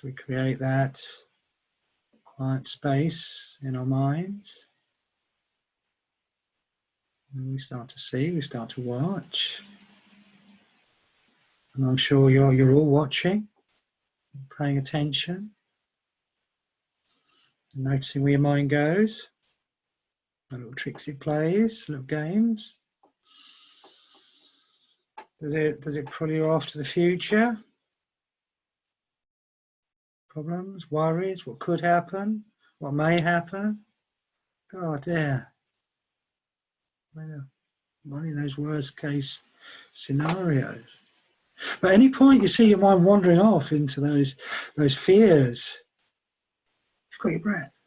we create that quiet space in our minds. And we start to see, we start to watch. And I'm sure you're all watching, paying attention, and noticing where your mind goes, the little tricks it plays, little games. Does it pull you off to the future? Problems, worries, what could happen, what may happen? Oh dear. One of those worst case scenarios. But at any point you see your mind wandering off into those fears, you've got your breath.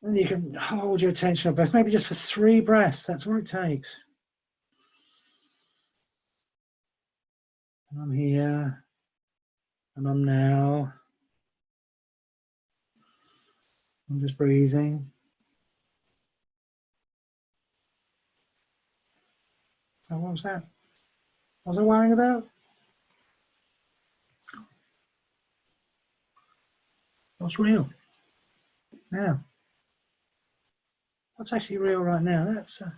And you can hold your attention on breath, maybe just for 3 breaths, that's all it takes. And I'm here, and I'm now. I'm just breathing. Oh, what was that? What was I worrying about? What's real? Now. What's actually real right now? That's a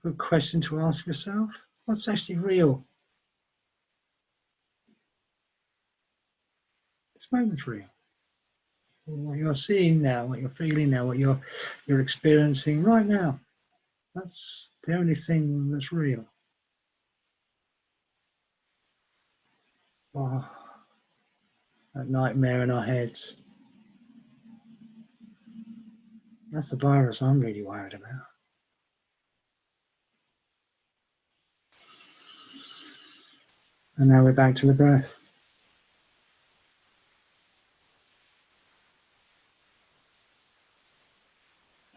good question to ask yourself. What's actually real? This moment's real. What you're seeing now, what you're feeling now, what you're experiencing right now. That's the only thing that's real. Oh, that nightmare in our heads. That's the virus I'm really worried about. And now we're back to the breath.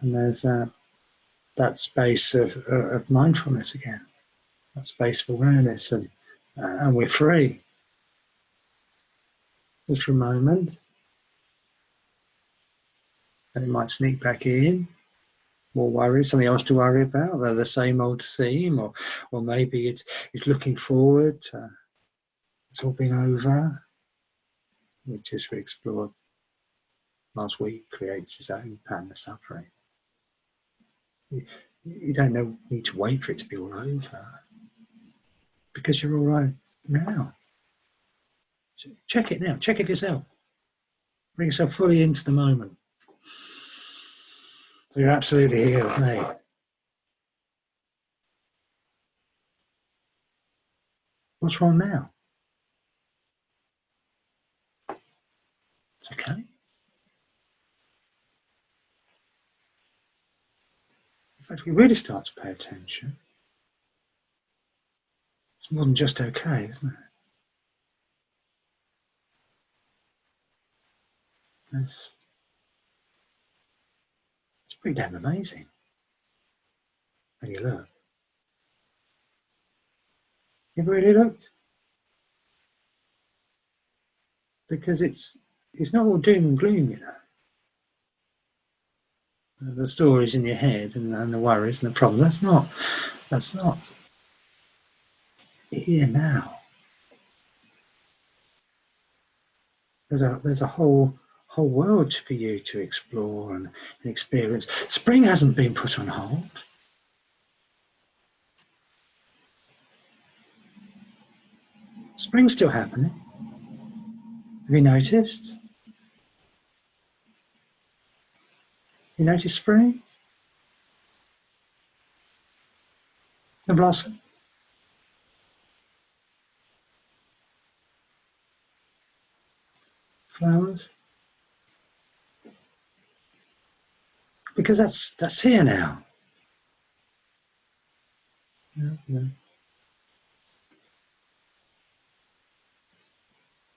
And there's that space of mindfulness again, that space of awareness, and we're free. Just for a moment, and it might sneak back in, more worries, something else to worry about, they're the same old theme, or maybe it's looking forward, it's all been over, which as we explored last week creates its own pattern of suffering. You don't need to wait for it to be all over, because you're all right now. So check it now, check it yourself. Bring yourself fully into the moment. So you're absolutely here with me. What's wrong now? It's okay. In fact, we really start to pay attention. It's more than just okay, isn't it? It's pretty damn amazing when you look. You've really looked? Because it's not all doom and gloom, you know. The stories in your head and the worries and the problems, that's not here now. There's a whole world for you to explore and experience. Spring hasn't been put on hold. Spring's still happening. Have you noticed? You notice spring? The blossom? Flowers? Because that's here now. Yeah.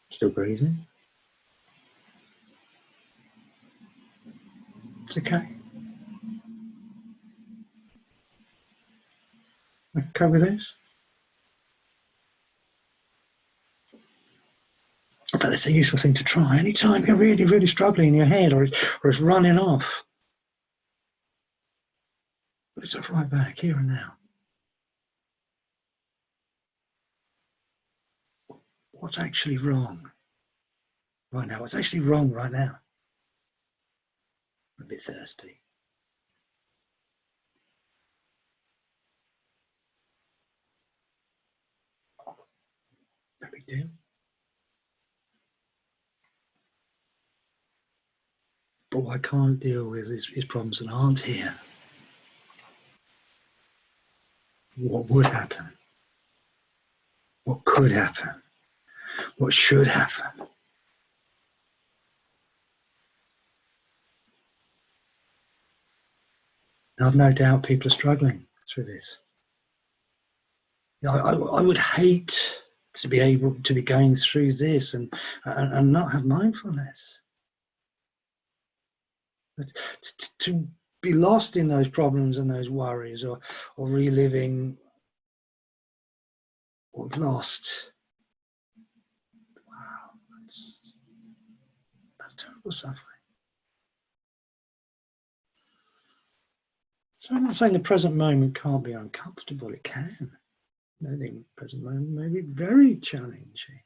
Still breathing. It's okay. Okay with this? But it's a useful thing to try. Anytime you're really, really struggling in your head or it's running off, put yourself right back, here and now. What's actually wrong right now? What's actually wrong right now? I'm a bit thirsty. No big deal. But what I can't deal with is problems that aren't here. What would happen? What could happen? What should happen? I've no doubt people are struggling through this. I would hate to be able to be going through this and not have mindfulness. To be lost in those problems and those worries, or reliving what we've lost. Wow, that's terrible suffering. So I'm not saying the present moment can't be uncomfortable. It can. I think the present moment may be very challenging.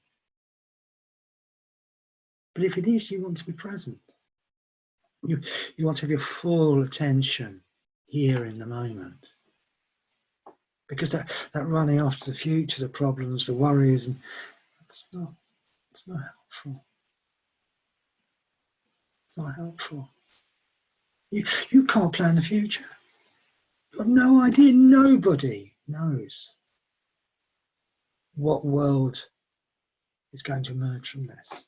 But if it is, you want to be present. You want to have your full attention here in the moment. Because that running after the future, the problems, the worries, and it's not helpful. It's not helpful. You can't plan the future. You've got no idea. Nobody knows what world is going to emerge from this.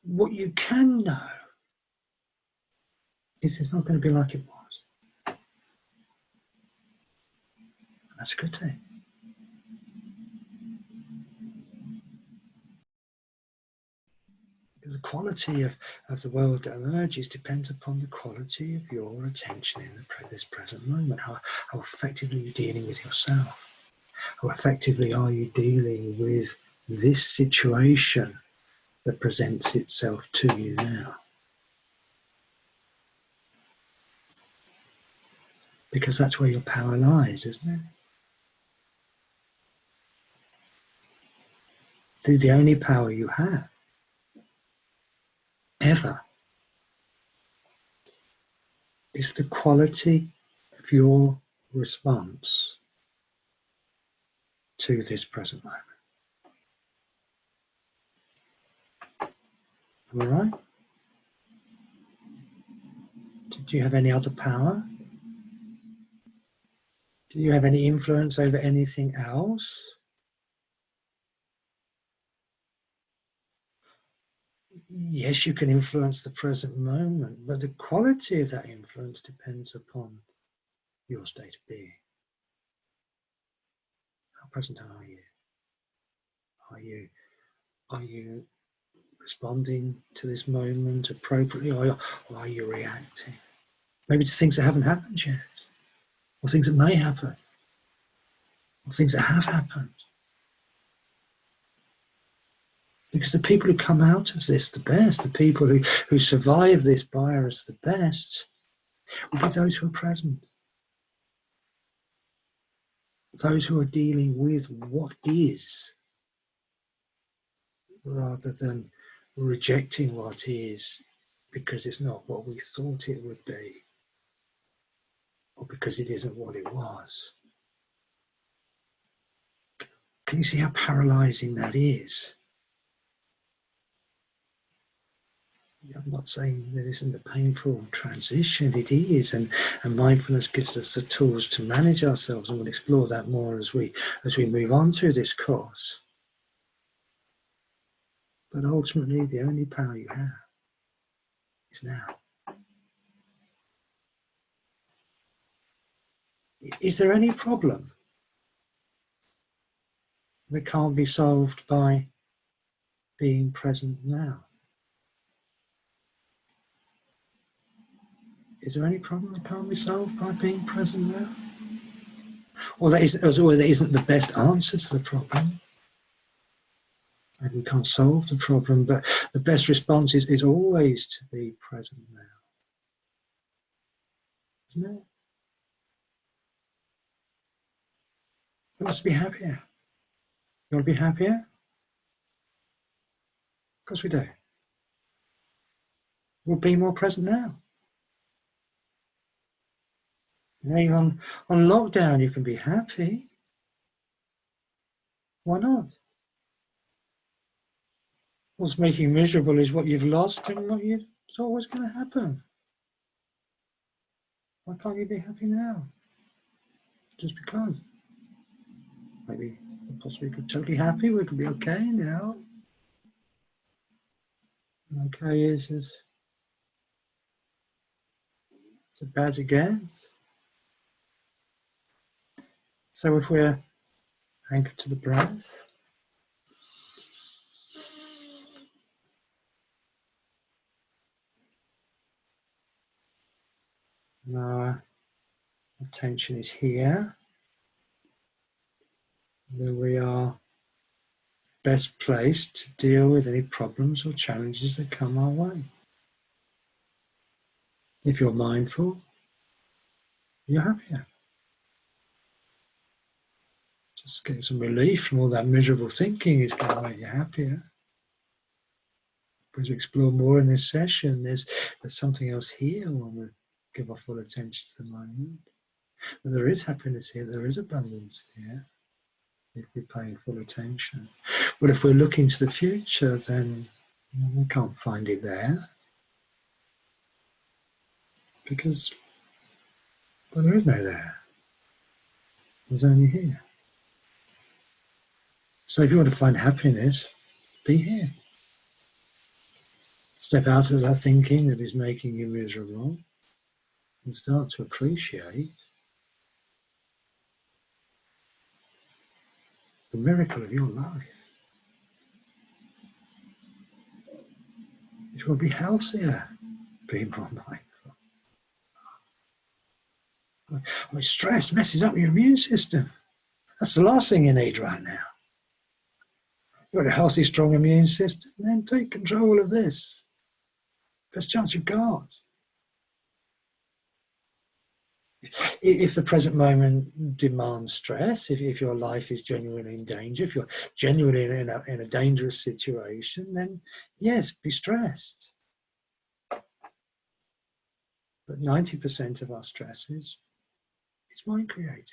What you can know is it's not going to be like it was. And that's a good thing. Because the quality of the world that emerges depends upon the quality of your attention in this present moment. How effectively are you dealing with yourself? How effectively are you dealing with this situation that presents itself to you now? Because that's where your power lies, isn't it? The only power you have, ever, is the quality of your response to this present moment. Am I right? Do you have any other power? Do you have any influence over anything else? Yes, you can influence the present moment, but the quality of that influence depends upon your state of being. How present are you? Are you responding to this moment appropriately, or are you reacting? Maybe to things that haven't happened yet, or things that may happen, or things that have happened. Because the people who come out of this the best, the people who survive this virus the best, will be those who are present. Those who are dealing with what is, rather than rejecting what is because it's not what we thought it would be, or because it isn't what it was. Can you see how paralyzing that is? I'm not saying there isn't a painful transition. It is, and mindfulness gives us the tools to manage ourselves, and we'll explore that more as we move on through this course. But ultimately, the only power you have is now. Is there any problem that can't be solved by being present now? Is there any problem that can't be solved by being present now? Or that isn't the best answer to the problem. Maybe we can't solve the problem, but the best response is always to be present now. Isn't it? We must be happier. You want to be happier? Of course we do. We'll be more present now. Now you're on lockdown, you can be happy. Why not? What's making you miserable is what you've lost and it's always going to happen. Why can't you be happy now? Just because. Maybe possibly you could be totally happy, we could be okay now. Okay is as bad as it gets. So if we're anchored to the breath, and our attention is here, then we are best placed to deal with any problems or challenges that come our way. If you're mindful, you're happier. Just getting some relief from all that miserable thinking is going to make you happier. As we explore more in this session, there's something else here when we give our full attention to the moment. There is happiness here, there is abundance here, if we're paying full attention. But if we're looking to the future, then we can't find it there. Because, well, there is no there. There's only here. So if you want to find happiness, be here. Step out of that thinking that is making you miserable and start to appreciate the miracle of your life. If you want to be healthier, be more mindful. I mean, stress messes up your immune system. That's the last thing you need right now. You've got a healthy, strong immune system, then take control of this. Best chance you've got. If the present moment demands stress, if your life is genuinely in danger, if you're genuinely in a dangerous situation, then yes, be stressed. But 90% of our stress is mind created.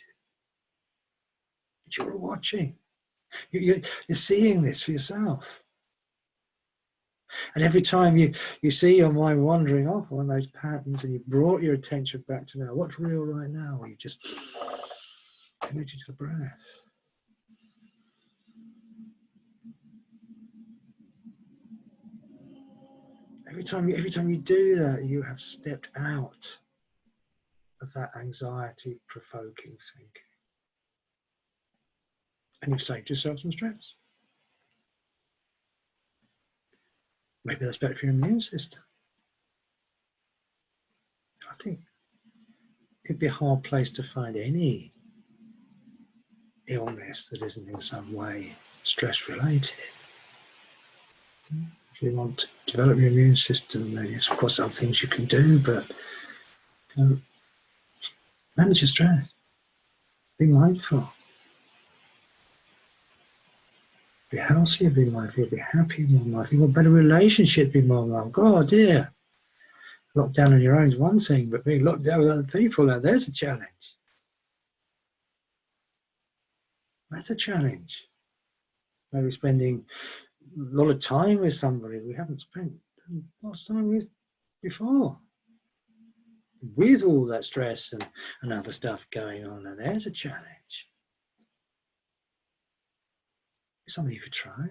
But you're watching. You're seeing this for yourself. And every time you see your mind wandering off on those patterns and you brought your attention back to now, what's real right now? Or you just connected to the breath. Every time you do that, you have stepped out of that anxiety-provoking thinking. And you've saved yourself some stress. Maybe that's better for your immune system. I think it'd be a hard place to find any illness that isn't in some way stress-related. If you want to develop your immune system, then yes, of course there are things you can do, but manage your stress. Be mindful. Be healthier, be mindful, be happy, more mindful. You want a better relationship, be more mindful. Oh dear. Locked down on your own is one thing, but being locked down with other people, now there's a challenge. That's a challenge. Maybe spending a lot of time with somebody we haven't spent a lot of time with before. With all that stress and other stuff going on, now there's a challenge. It's something you could try.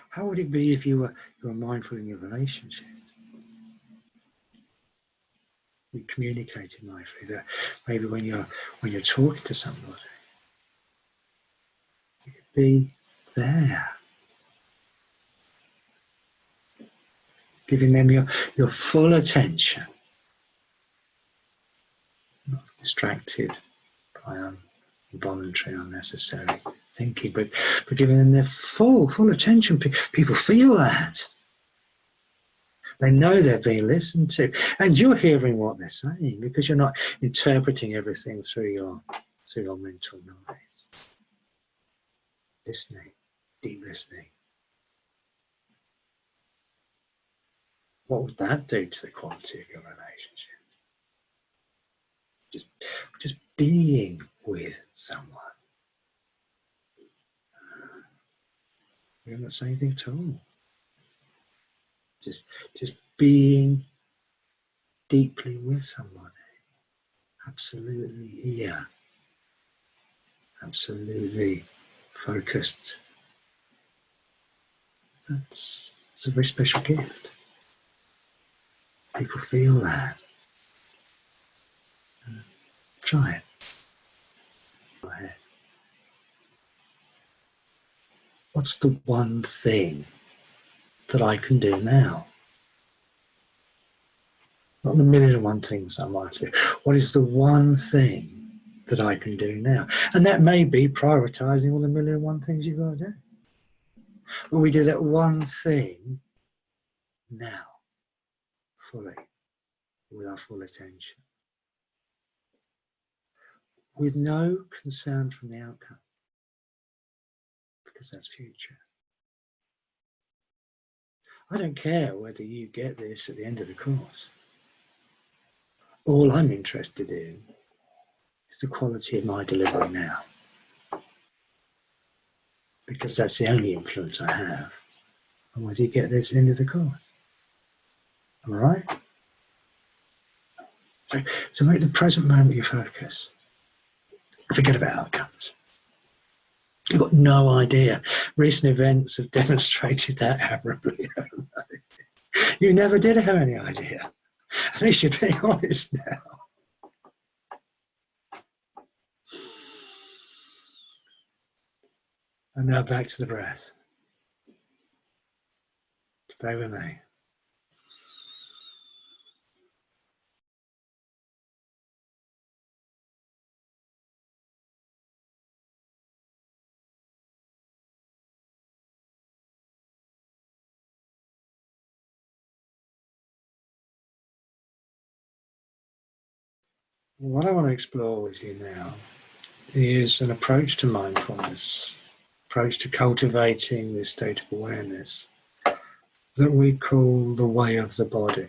How would it be if you were mindful in your relationship? You communicated mindfully. That maybe when you're talking to somebody, you could be there, giving them your full attention, not distracted by involuntary, unnecessary thinking, but giving them their full attention. People feel that. They know they're being listened to, and you're hearing what they're saying because you're not interpreting everything through your through your mental noise. Listening, deep listening. What would that do to the quality of your relationship? Just being with someone. You're not saying anything at all. Just being deeply with somebody. Absolutely here. Absolutely focused. That's a very special gift. People feel that. Try it. Go ahead. What's the one thing that I can do now? Not the million and one things I might do. What is the one thing that I can do now? And that may be prioritising all the million and one things you've got to do. But we do that one thing now, fully, with our full attention, with no concern from the outcome, because that's future. I don't care whether you get this at the end of the course. All I'm interested in is the quality of my delivery now, because that's the only influence I have on whether you get this at the end of the course. Am I right? So make the present moment your focus. Forget about outcomes. You've got no idea. Recent events have demonstrated that admirably. You never did have any idea. At least you're being honest now. And now back to the breath. Stay with me. What I want to explore with you now is an approach to mindfulness, approach to cultivating this state of awareness that we call the way of the body.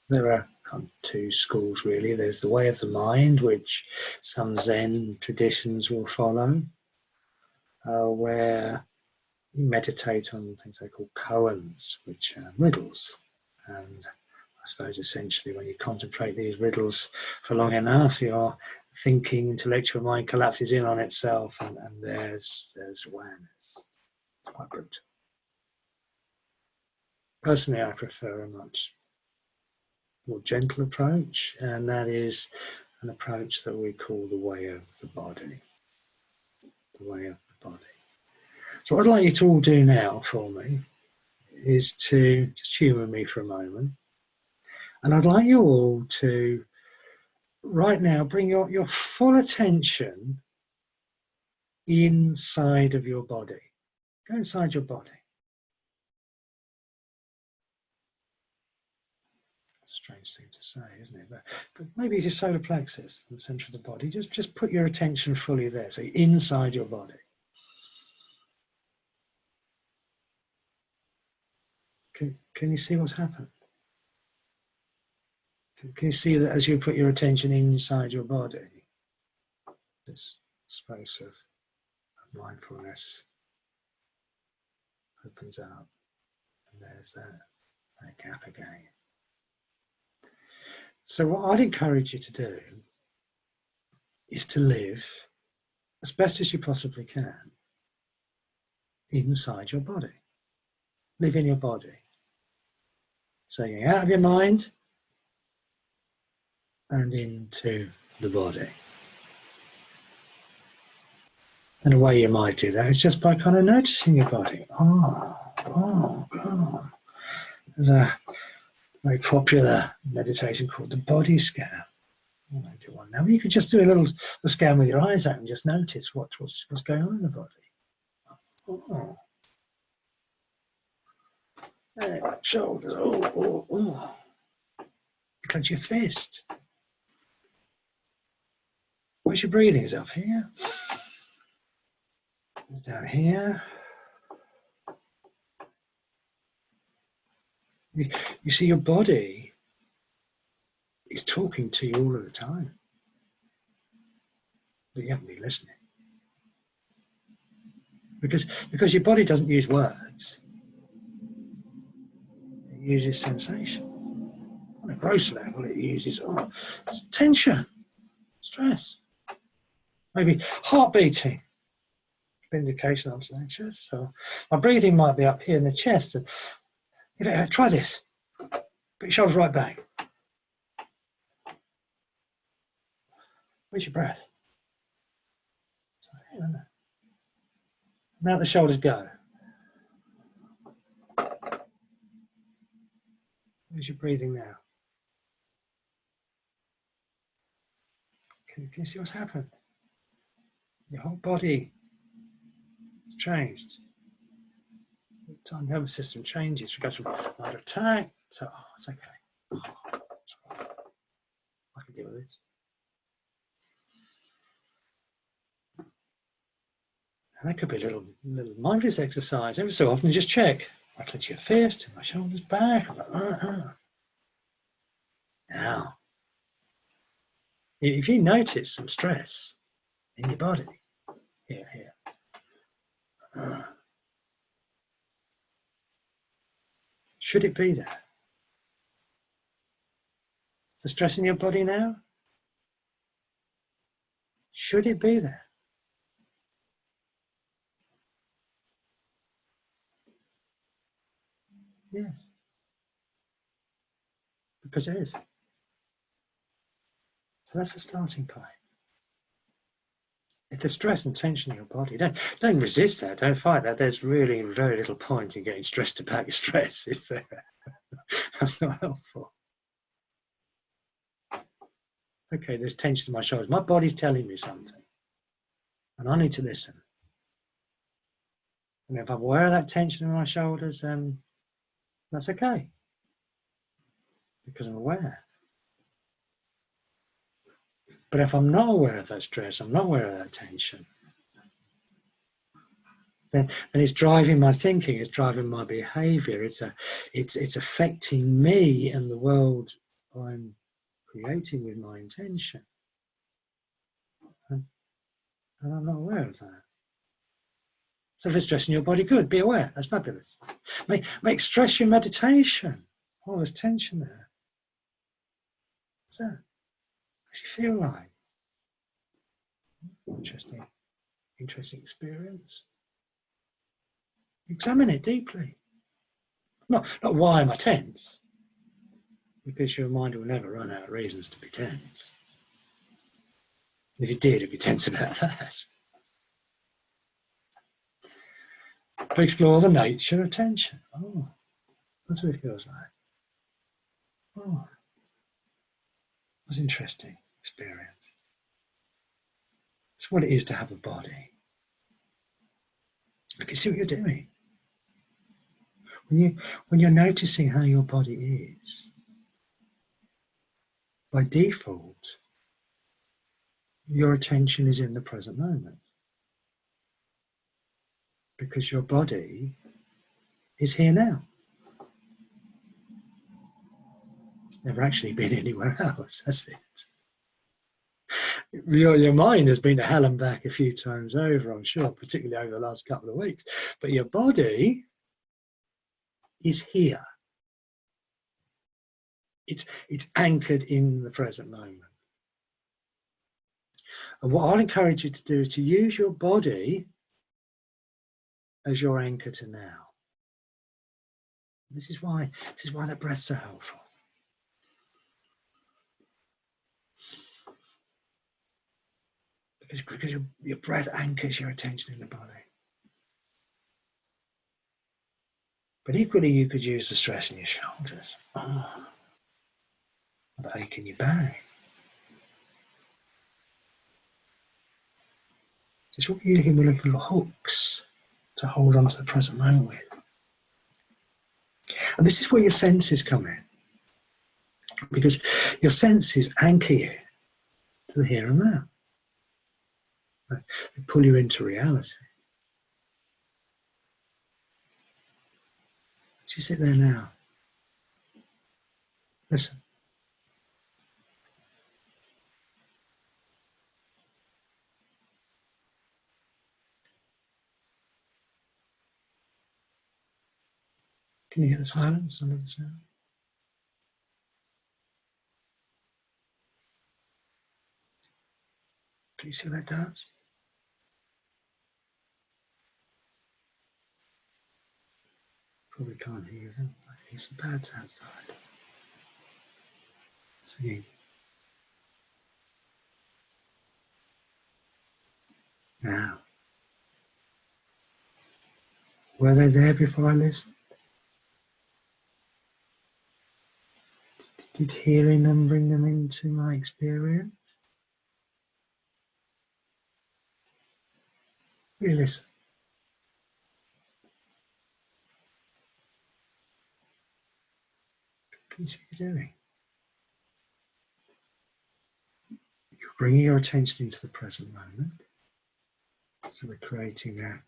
There are two schools really. There's the way of the mind, which some Zen traditions will follow, where you meditate on things they call koans, which are riddles. And I suppose essentially when you contemplate these riddles for long enough, your thinking, intellectual mind collapses in on itself, and there's awareness. It's quite brutal. Personally, I prefer a much more gentle approach, and that is an approach that we call the way of the body. The way of the body. So what I'd like you to all do now for me is to just humour me for a moment. And I'd like you all to, right now, bring your full attention inside of your body. Go inside your body. It's a strange thing to say, isn't it? But maybe your solar plexus, the centre of the body. Just put your attention fully there. So inside your body. Can you see what's happened? Can you see that as you put your attention inside your body, this space of mindfulness opens up, and there's that gap again. So what I'd encourage you to do is to live as best as you possibly can inside your body. Live in your body. So you're out of your mind and into the body. And the way you might do that is just by kind of noticing your body. Oh. There's a very popular meditation called the body scan. I won't do one now. You could just do a scan with your eyes open and just notice what's going on in the body. Oh. There, shoulders. Oh. You clench your fist. Where's your breathing? Is it up here? Is it down here? You see, your body is talking to you all of the time, but you haven't been listening. Because your body doesn't use words, it uses sensation. On a gross level, it uses tension, stress, maybe heart beating, indication I'm anxious. So my breathing might be up here in the chest. And try this. Put your shoulders right back. Where's your breath? Now the shoulders go. Where's your breathing now? Can you see what's happened? Your whole body has changed. The time nervous system changes. It goes from light attack to, it's okay. It's all right. I can deal with this. And that could be a little mindfulness exercise. Every so often, just check. I clench your fist, my shoulders back. I'm like, Now, if you notice some stress in your body, here, should it be there? The stress in your body now? Should it be there? Yes. Because it is. So that's the starting point. If there's stress and tension in your body, don't resist that, don't fight that. There's really very little point in getting stressed about your stress, is there? That's not helpful. Okay, there's tension in my shoulders. My body's telling me something, and I need to listen. And if I'm aware of that tension in my shoulders, then that's okay, because I'm aware. But if I'm not aware of that stress, I'm not aware of that tension, then it's driving my thinking, it's driving my behavior, it's affecting me and the world I'm creating with my intention. And I'm not aware of that. So if there's stress in your body, good, be aware, that's fabulous. Make stress your meditation. Oh, there's tension there. What's that? What does it feel like? Interesting experience. Examine it deeply. Not why am I tense? Because your mind will never run out of reasons to be tense. If it did, it'd be tense about that. But explore the nature of tension. Oh, that's what it feels like. Oh, that's an interesting experience. It's what it is to have a body. I can see what you're doing. When you're noticing how your body is, by default, your attention is in the present moment. Because your body is here now. It's never actually been anywhere else, has it? Your mind has been to hell and back a few times over, I'm sure, particularly over the last couple of weeks. But your body is here. It's anchored in the present moment. And what I'll encourage you to do is to use your body as your anchor to now. This is why the breath's so helpful. Because your breath anchors your attention in the body. But equally, you could use the stress in your shoulders, the ache in your back. It's what you're using with little hooks to hold on to the present moment with. And this is where your senses come in. Because your senses anchor you to the here and now. They pull you into reality. So you sit there now. Listen. Can you hear the silence under the sound? Can you see what that does? Probably can't hear them. I hear some birds outside. Singing. Now, were they there before I listened? Did hearing them bring them into my experience? Really listen. Can you see what you're doing? You're bringing your attention into the present moment. So we're creating that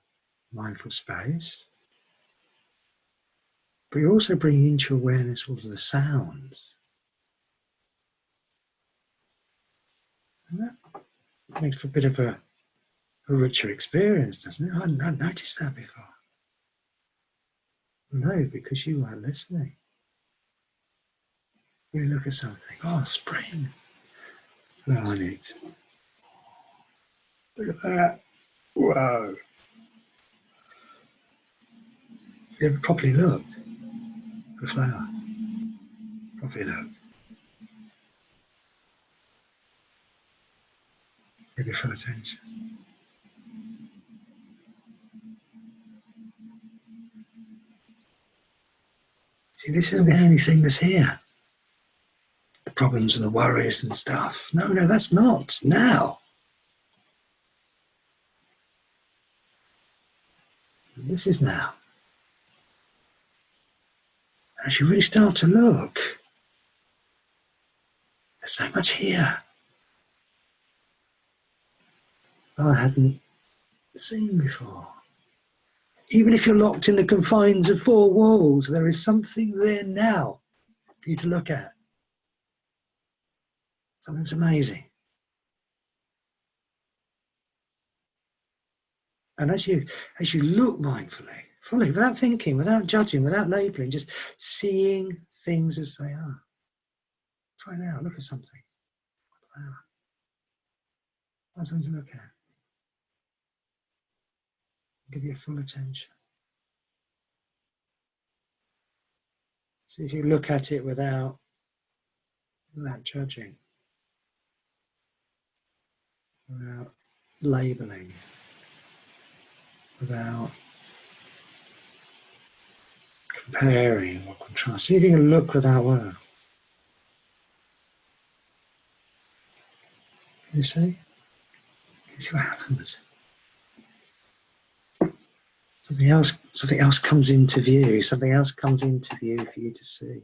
mindful space. But you're also bringing into your awareness all of the sounds. And that makes for a bit of a richer experience, doesn't it? I hadn't noticed that before. No, because you weren't listening. You look at something. Oh, spring. Look on it. Look at that. Whoa. You ever properly looked for a flower? Properly looked. With your full attention. See, this isn't the only thing that's here. The problems and the worries and stuff. No, that's not. Now. This is now. As you really start to look, there's so much here that I hadn't seen before. Even if you're locked in the confines of four walls, there is something there now for you to look at. Something that's amazing. And as you look mindfully, fully, without thinking, without judging, without labeling, just seeing things as they are. Try now, look at something. Wow. That's something to look at. Give you full attention. See if you look at it without judging, without labeling, without comparing or contrasting. See if you can look without words. Can you see? Can you see what happens? Something else comes into view. Something else comes into view for you to see.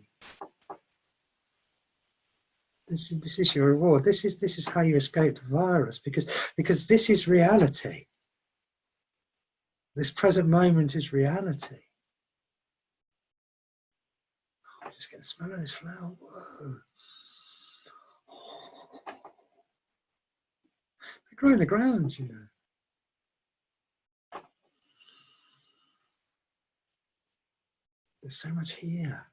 This is your reward. This is how you escape the virus, because this is reality. This present moment is reality. Oh, just get the smell of this flower. Whoa. They grow in the ground, you know. There's so much here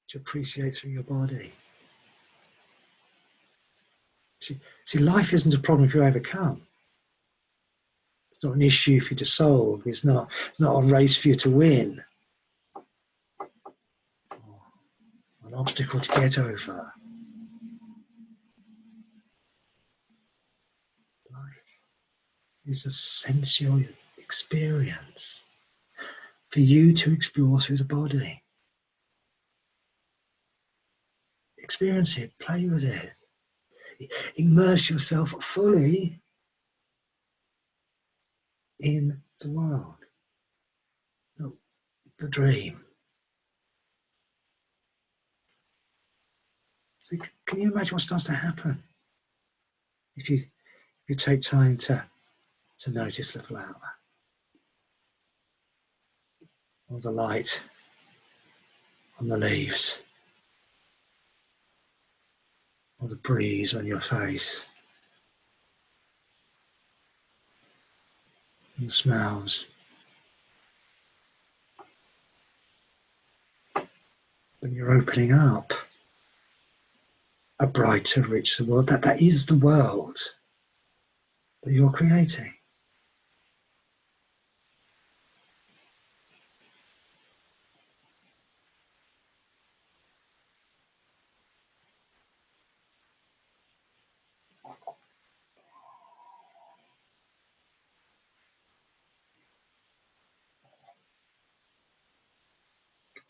to appreciate through your body. See, life isn't a problem if you overcome. It's not an issue for you to solve. It's not a race for you to win. Or an obstacle to get over. Life is a sensual experience for you to explore through the body. Experience it, play with it. Immerse yourself fully in the world, the dream. So can you imagine what starts to happen if you You take time to notice the flower, or the light on the leaves, or the breeze on your face, and the smells. Then you're opening up a brighter, richer world. That is the world that you're creating.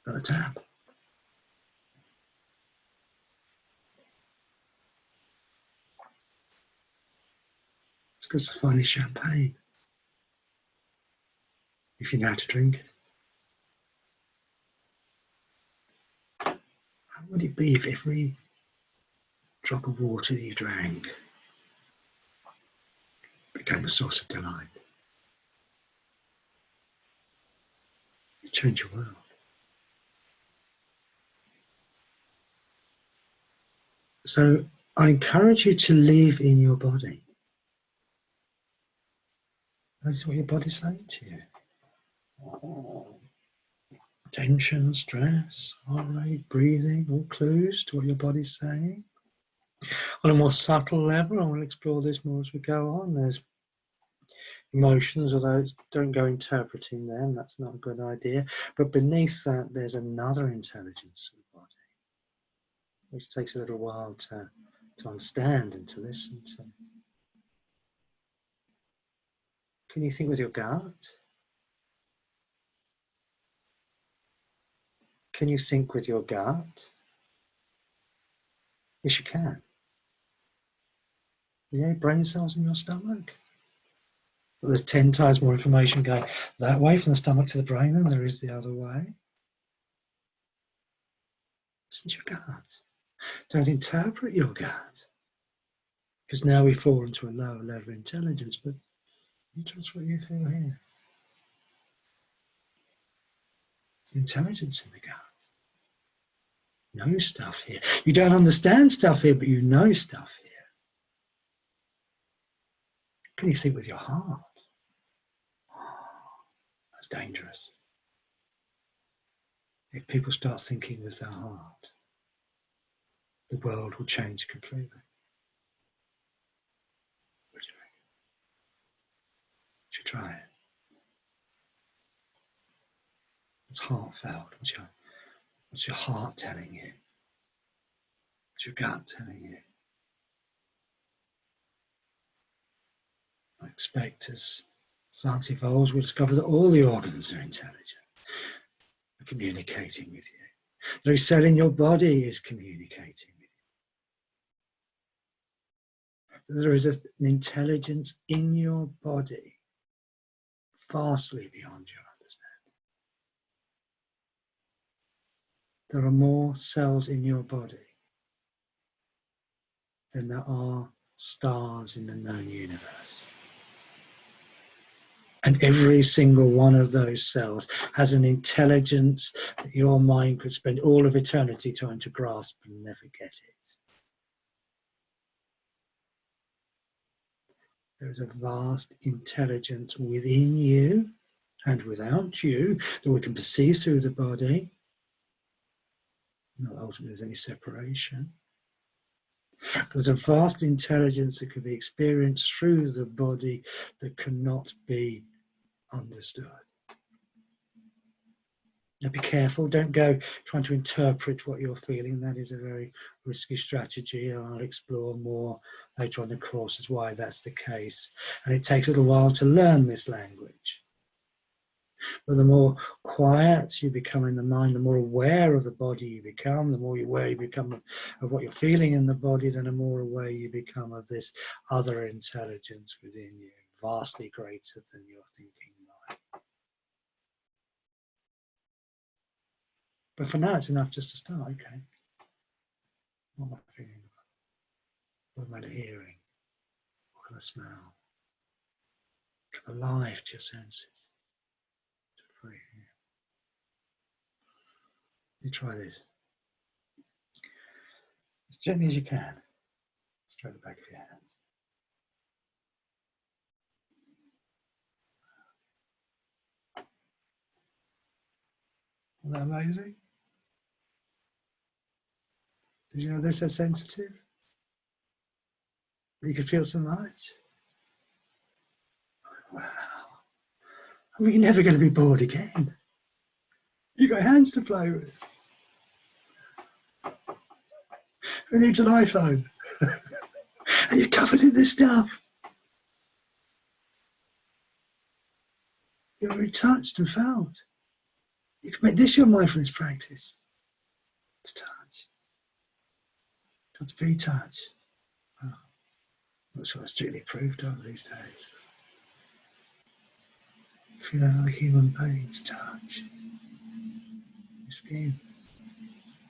Got a tap. It's good to find champagne, if you know how to drink it. How would it be if every drop of water that you drank became a source of delight? You change your world. So I encourage you to live in your body. Notice what your body's saying to you. Tension, stress, heart rate, breathing, all clues to what your body's saying. On a more subtle level, I will explore this more as we go on. There's emotions, although don't go interpreting them, that's not a good idea. But beneath that, there's another intelligence in the body, which takes a little while to understand and to listen to. Can you think with your gut? Can you think with your gut? Yes, you can. Yeah, brain cells in your stomach. Well, there's 10 times more information going that way from the stomach to the brain than there is the other way. Listen to your gut. Don't interpret your gut. Because now we fall into a lower level of intelligence, but you trust what you feel here. Intelligence in the gut. Know stuff here. You don't understand stuff here, but you know stuff here. Can you think with your heart? That's dangerous. If people start thinking with their heart, the world will change completely. What do you reckon? Should try it. It's heartfelt. What's your heart telling you? What's your gut telling you? I expect as science evolves, we'll discover that all the organs are intelligent, are communicating with you. Every cell in your body is communicating with you. There is an intelligence in your body vastly beyond your understanding. There are more cells in your body than there are stars in the known universe. And every single one of those cells has an intelligence that your mind could spend all of eternity trying to grasp and never get it. There is a vast intelligence within you and without you that we can perceive through the body. Not ultimately there's any separation. There's a vast intelligence that can be experienced through the body that cannot be understood. Now be careful, don't go trying to interpret what you're feeling. That is a very risky strategy, and I'll explore more later on in the course as why that's the case. And it takes a little while to learn this language. But the more quiet you become in the mind, the more aware of the body you become, the more aware you become of what you're feeling in the body, then the more aware you become of this other intelligence within you, vastly greater than your thinking mind. But for now, it's enough just to start, okay? What am I feeling? What am I hearing? Come smell. Come alive to your senses. Free. You try this. As gently as you can. Stroke the back of your hands. Isn't that amazing? Did you know they're so sensitive? You could feel so much. Wow. I mean, you're never going to be bored again. You've got hands to play with. Who needs an iPhone? And you're covered in this stuff. You're very touched and felt. You can make this your mindfulness practice. To touch. To be touch. Oh, I'm not sure that's strictly approved of these days. Feel another human being's touch. Your skin.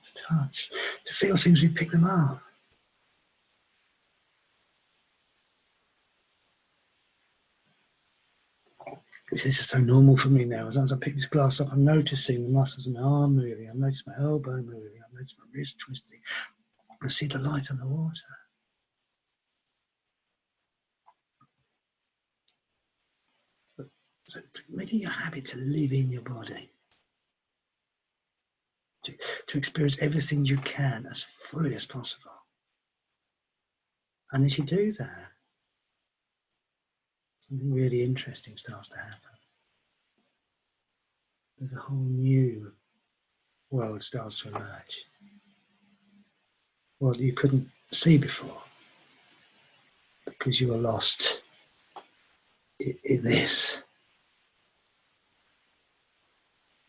To touch. To feel things, we pick them up. This is so normal for me now. As I pick this glass up, I'm noticing the muscles of my arm moving. I'm noticing my elbow moving. I'm noticing my wrist twisting. I see the light on the water. So making a habit to live in your body. To experience everything you can as fully as possible. And as you do that, something really interesting starts to happen. There's a whole new world starts to emerge. World you couldn't see before because you were lost in this.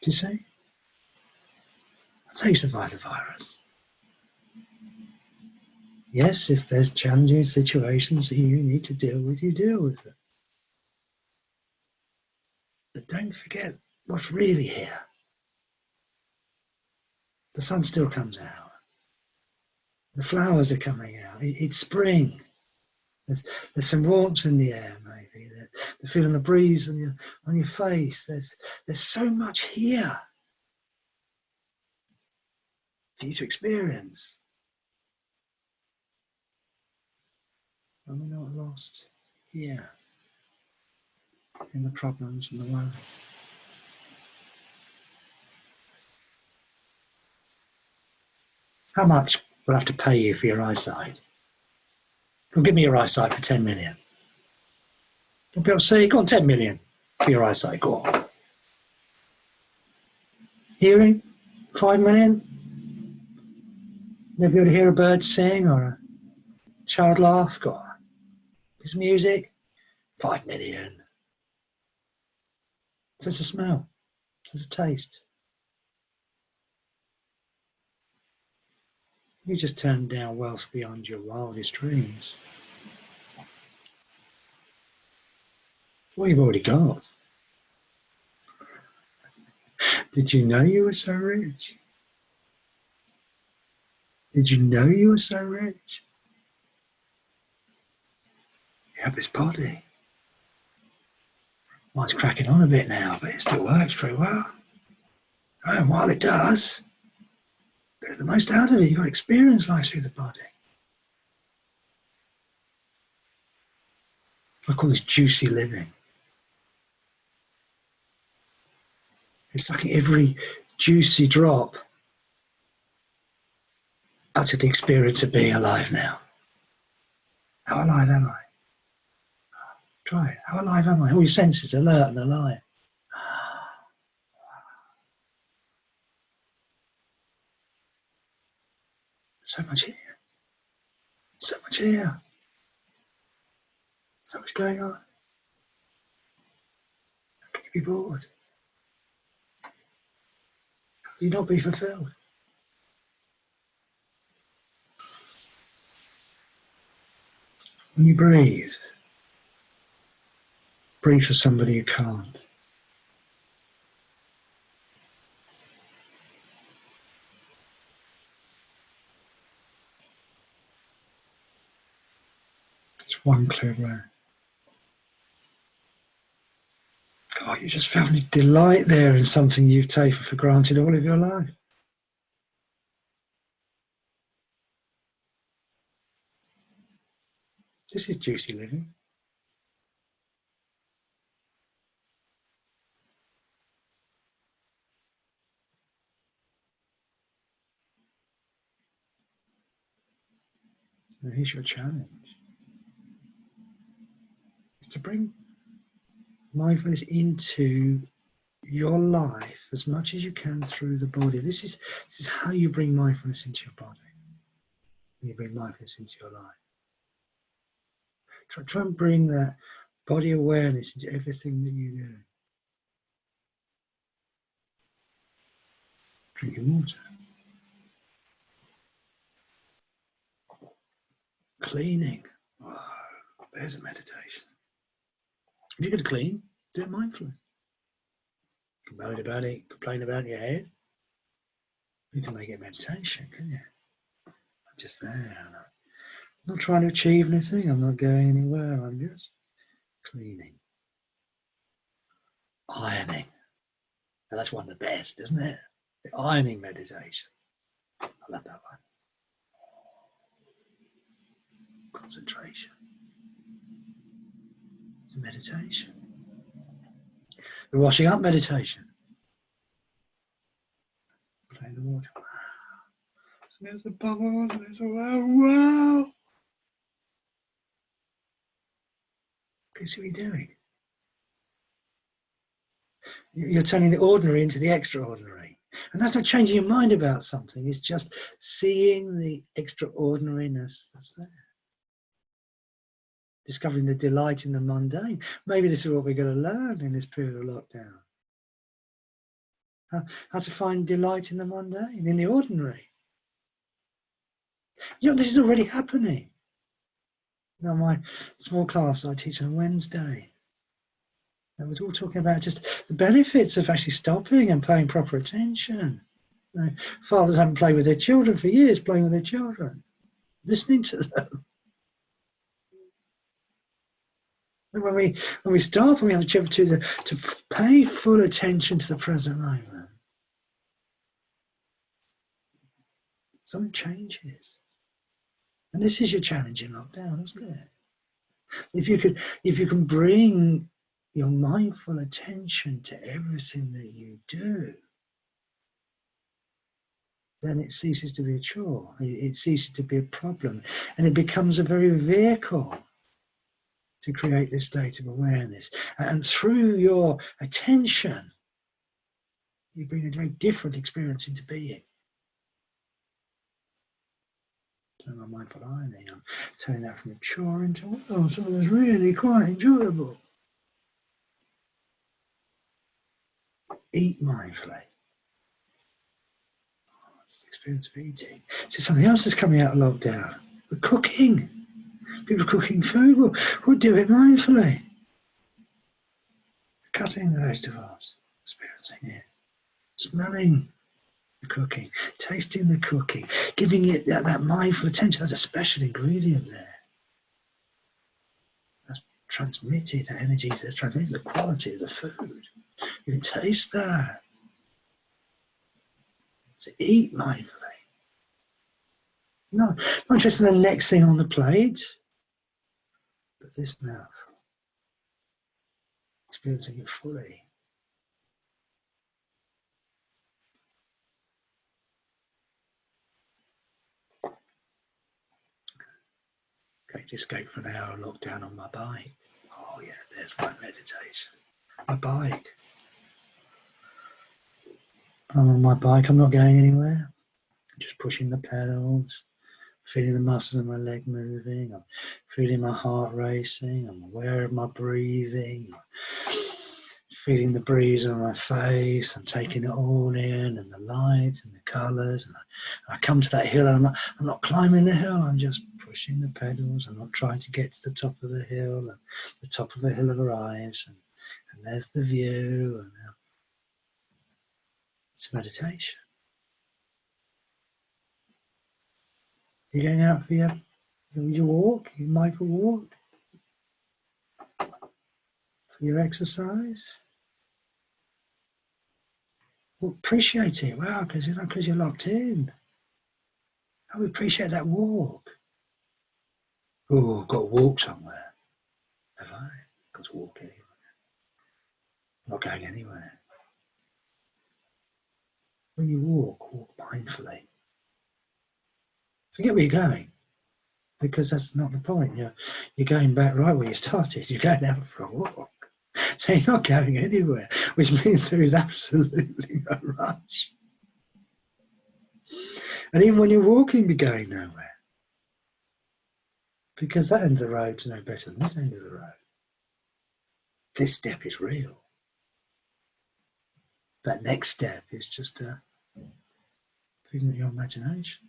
Do you see? That's how you survive the virus. Yes, if there's challenging situations that you need to deal with, you deal with them. But don't forget what's really here. The sun still comes out. The flowers are coming out. It's spring. There's some warmth in the air, maybe. The feeling the breeze on your face. There's so much here for you to experience. And we're not lost here in the problems and the worries. How much will I have to pay you for your eyesight? Well, give me your eyesight for 10 million. Don't be able to say, go on, 10 million for your eyesight, go on. Hearing, 5 million. Never be able to hear a bird sing or a child laugh, go on. There's music, 5 million. Sense of smell, sense of taste. You just turned down wealth beyond your wildest dreams. Well, you've already got. Did you know you were so rich? Did you know you were so rich? You have this body. Mine's cracking on a bit now, but it still works pretty well. And while it does, get the most out of it. You've got to experience life through the body. I call this juicy living. It's sucking every juicy drop out to the experience of being alive now. How alive am I? Try it. How alive am I? All your senses alert and alive. So much here. So much here. So much going on. How can you be bored? How can you not be fulfilled? When you breathe, breathe for somebody who can't. It's one clear breath. God, you just found a delight there in something you've taken for granted all of your life. This is juicy living. And here's your challenge. It's to bring mindfulness into your life as much as you can through the body. This is how you bring mindfulness into your body. You bring mindfulness into your life. Try and bring that body awareness into everything that you do. Drinking water. Cleaning. Oh, there's a meditation. If you're going to clean, do it mindfully. You can moan about it, complain about your head. You can make it meditation, can you? I'm just there. I'm not trying to achieve anything. I'm not going anywhere. I'm just cleaning. Ironing. Now that's one of the best, isn't it? The ironing meditation. I love that one. Concentration. It's a meditation. The washing up meditation. Play the water. Wow. There's the bubbles. There's a wow. Can you see what you're doing? You're turning the ordinary into the extraordinary. And that's not changing your mind about something. It's just seeing the extraordinariness that's there. Discovering the delight in the mundane. Maybe this is what we're going to learn in this period of lockdown. How to find delight in the mundane, in the ordinary. You know, this is already happening. Now, my small class I teach on Wednesday, and we're all talking about just the benefits of actually stopping and paying proper attention. You know, fathers haven't played with their children for years, playing with their children, listening to them. And when we stop and we have to pay full attention to the present moment, something changes. And this is your challenge in lockdown, isn't it? If you can bring your mindful attention to everything that you do, then it ceases to be a chore. It ceases to be a problem, and it becomes a very vehicle to create this state of awareness. And through your attention, you bring a very different experience into being. So my mindful ironing, I'm turning that from a chore into something that's really quite enjoyable. Eat mindfully. It's the experience of eating. So something else is coming out of lockdown. We're cooking. People are cooking food. We'll do it mindfully. Cutting the vegetables, experiencing it, smelling the cooking, tasting the cooking, giving it that mindful attention. There's a special ingredient there. That's transmitted, the energy that's transmitted, the quality of the food. You can taste that. So eat mindfully. Not just the next thing on the plate, but this mouth. Experiencing it fully. Okay, to escape for an hour lockdown on my bike. Oh yeah, there's my meditation. My bike. I'm on my bike, I'm not going anywhere. I'm just pushing the pedals, feeling the muscles of my leg moving, I'm feeling my heart racing, I'm aware of my breathing, feeling the breeze on my face, I'm taking it all in, and the light and the colours, and I come to that hill, and I'm not climbing the hill, I'm just pushing the pedals, I'm not trying to get to the top of the hill, and the top of the hill arrives, and there's the view, and it's meditation. You're going out for your walk, your mindful walk. for your exercise. Well, appreciate it. Wow, because you're locked in. I appreciate that walk. Oh, I've got to walk somewhere. Have I? Got to walk anywhere. Not going anywhere. When you walk mindfully. Forget where you're going, because that's not the point. You're going back right where you started. You're going out for a walk. So you're not going anywhere, which means there is absolutely no rush. And even when you're walking, you're going nowhere. Because that end of the road's no better than this end of the road. This step is real. That next step is just a figment of your imagination.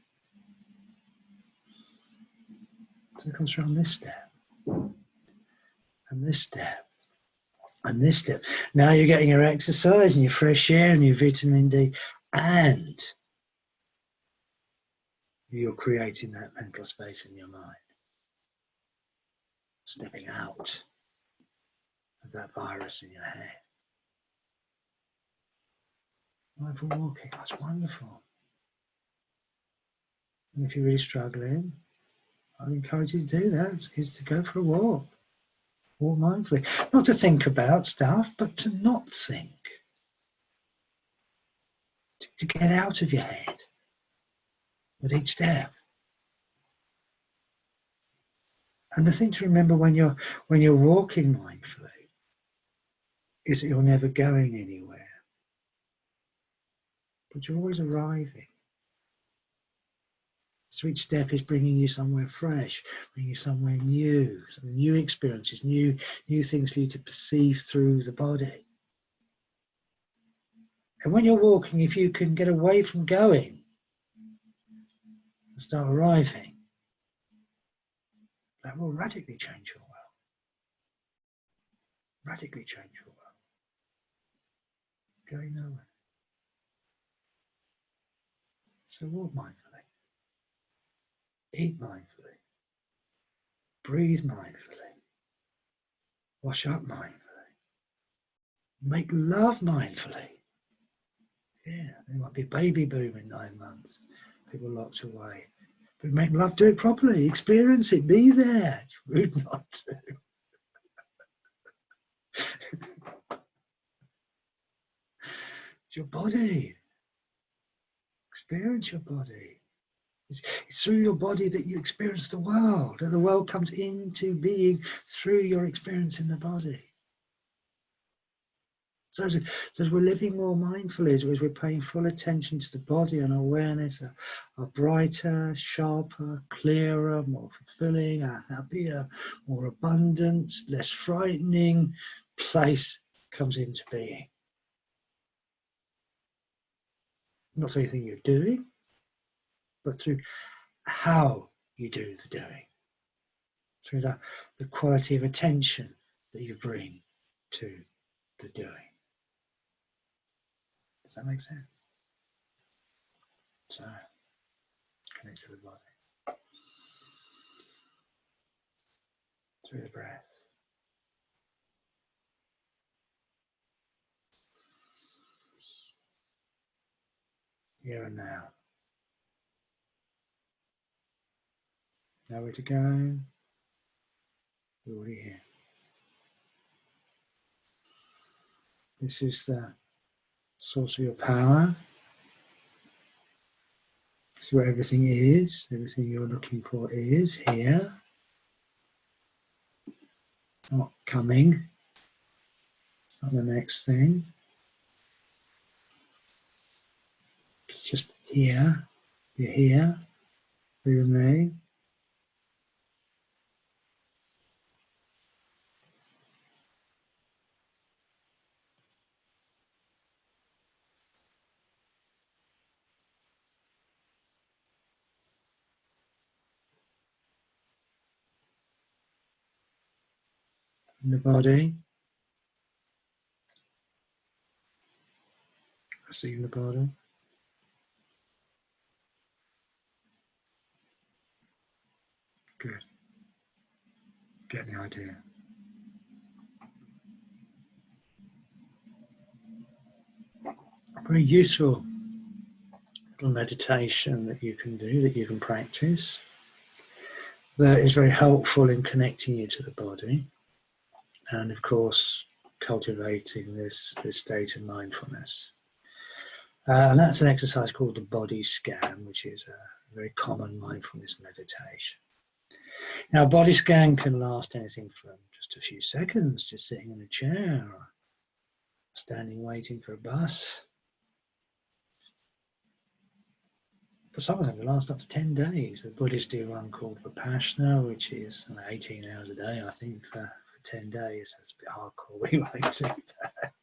So it comes from this step, and this step, and this step. Now you're getting your exercise and your fresh air and your vitamin D, and you're creating that mental space in your mind. Stepping out of that virus in your head. Mindful walking, that's wonderful. And if you're really struggling, I'd encourage you to do that, is to go for a walk. Walk mindfully. Not to think about stuff, but to not think. To get out of your head with each step. And the thing to remember when you're walking mindfully is that you're never going anywhere, but you're always arriving. So each step is bringing you somewhere fresh, bringing you somewhere new, some new experiences, new things for you to perceive through the body. And when you're walking, if you can get away from going and start arriving, that will radically change your world. Radically change your world. Going nowhere. So walk mindfully. Eat mindfully. Breathe mindfully. Wash up mindfully. Make love mindfully. Yeah, there might be a baby boom in 9 months. People locked away. But make love, do it properly. Experience it. Be there. It's rude not to. It's your body. Experience your body. It's through your body that you experience the world. And the world comes into being through your experience in the body. So as we're living more mindfully, as we're paying full attention to the body and awareness, a brighter, sharper, clearer, more fulfilling, a happier, more abundant, less frightening place comes into being. Not through anything you're doing, but through how you do the doing. Through the quality of attention that you bring to the doing. Does that make sense? So, connect to the body. Through the breath. Here and now. Nowhere to go. We're already here. This is the source of your power. This is where everything is. Everything you're looking for is here. Not coming. It's not the next thing. It's just here. You're here. You and me. In the body. See in the body. Good. Get the idea. very useful little meditation that you can do, that you can practice, that is very helpful in connecting you to the body, and of course cultivating this state of mindfulness. And that's an exercise called the body scan, which is a very common mindfulness meditation. Now, a body scan can last anything from just a few seconds, just sitting in a chair or standing waiting for a bus. But some of them can last up to 10 days. The Buddhists do one called Vipassana, which is 18 hours a day, I think, for 10 days. That's a bit hardcore. We won't do that.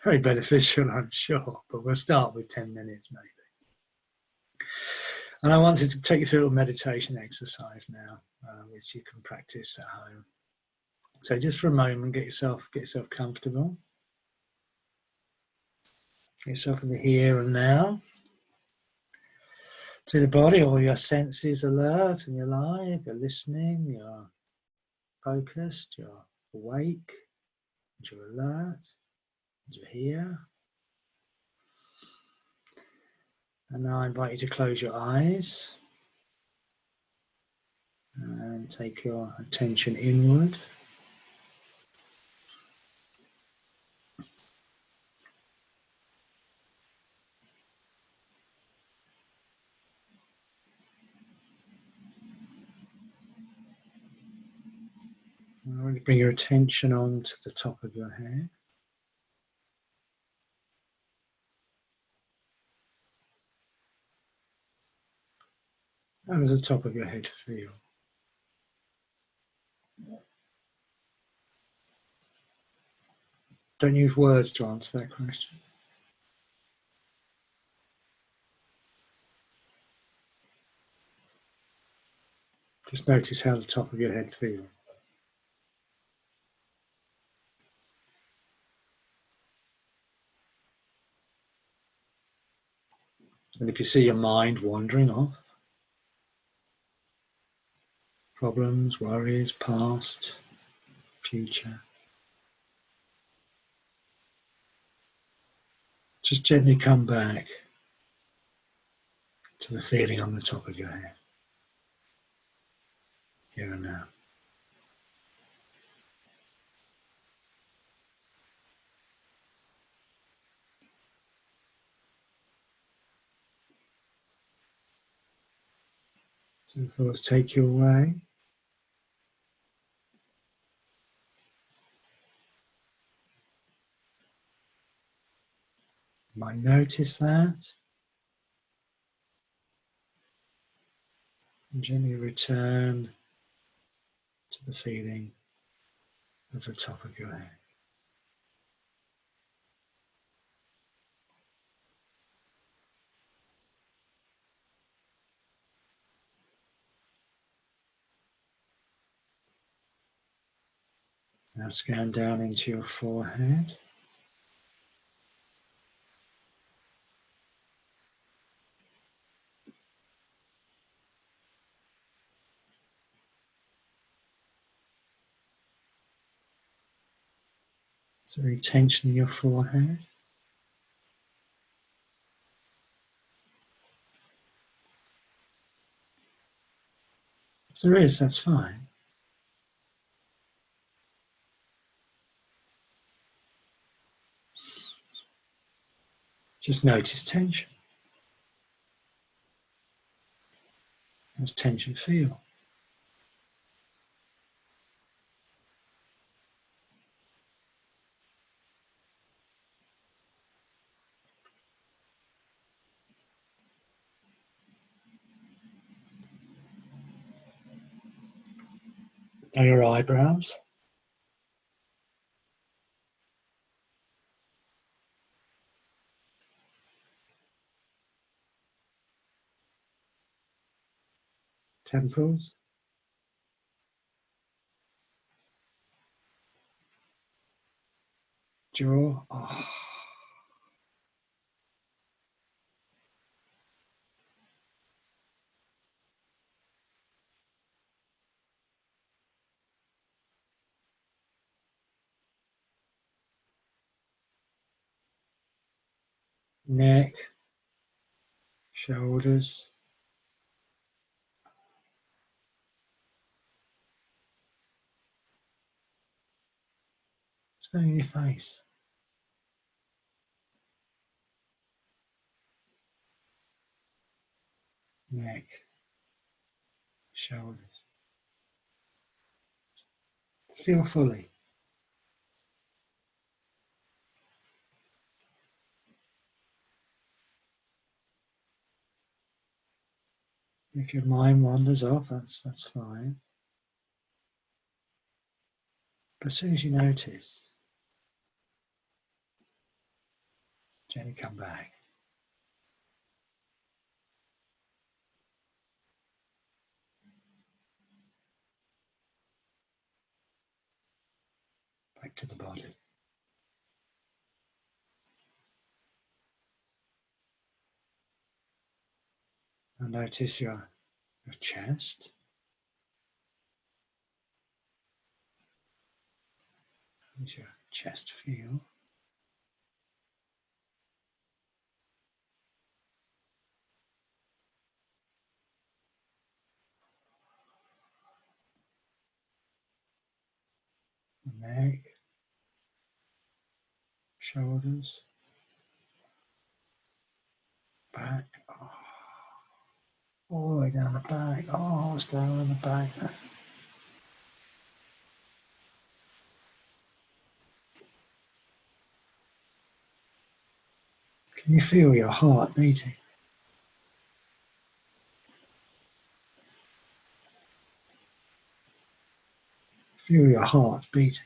Very beneficial, I'm sure, but we'll start with 10 minutes maybe. And I wanted to take you through a little meditation exercise now, which you can practice at home. So just for a moment, get yourself comfortable. Get yourself in the here and now. To the body, all your senses alert and you're alive, you're listening, you're focused, you're awake, you're alert, you're here. And now I invite you to close your eyes and take your attention inward. I want to bring your attention on to the top of your head. How does the top of your head feel? Don't use words to answer that question. Just notice how the top of your head feels. And if you see your mind wandering off, problems, worries, past, future, just gently come back to the feeling on the top of your head, here and now. So thoughts take you away. You might notice that and gently return to the feeling of the top of your head. Now scan down into your forehead. Is there any tension in your forehead? If there is, that's fine. Just notice tension. How does tension feel? Now your eyebrows. Temples. Jaw. Oh. neck, shoulders, what's going in your face, neck, shoulders. Feel fully. If your mind wanders off, that's fine. But as soon as you notice, gently come back. Back to the body. And notice your chest. How does your chest feel? The neck, shoulders, back. Oh, all the way down the back. Oh, what's going on in the back? Can you feel your heart beating? Feel your heart beating.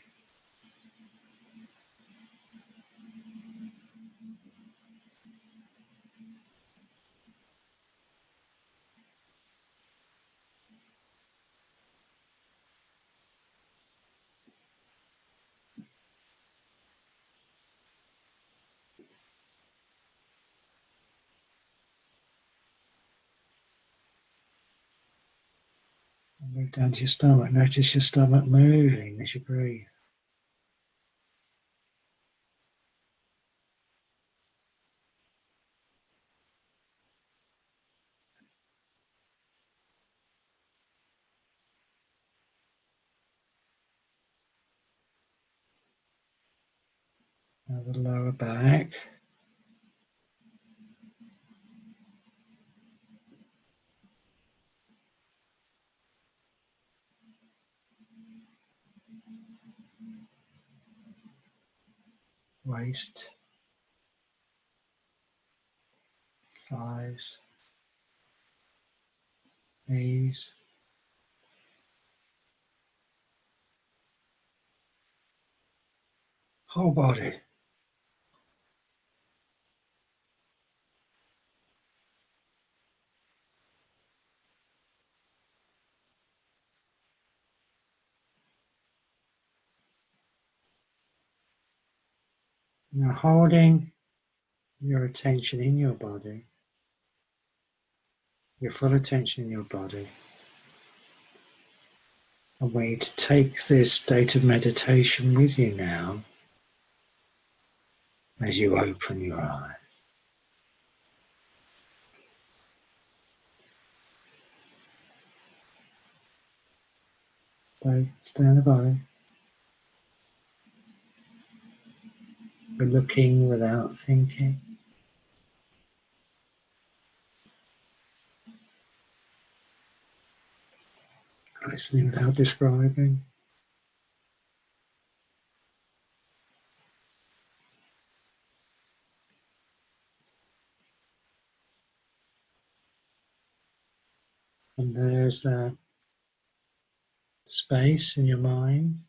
And move down to your stomach. Notice your stomach moving as you breathe. Now the lower back. Waist. Thighs. Knees. Whole body. Now holding your attention in your body, your full attention in your body. I want you to take this state of meditation with you now as you open your eyes. Stay in the body. We're looking without thinking. Listening without describing. And there's that space in your mind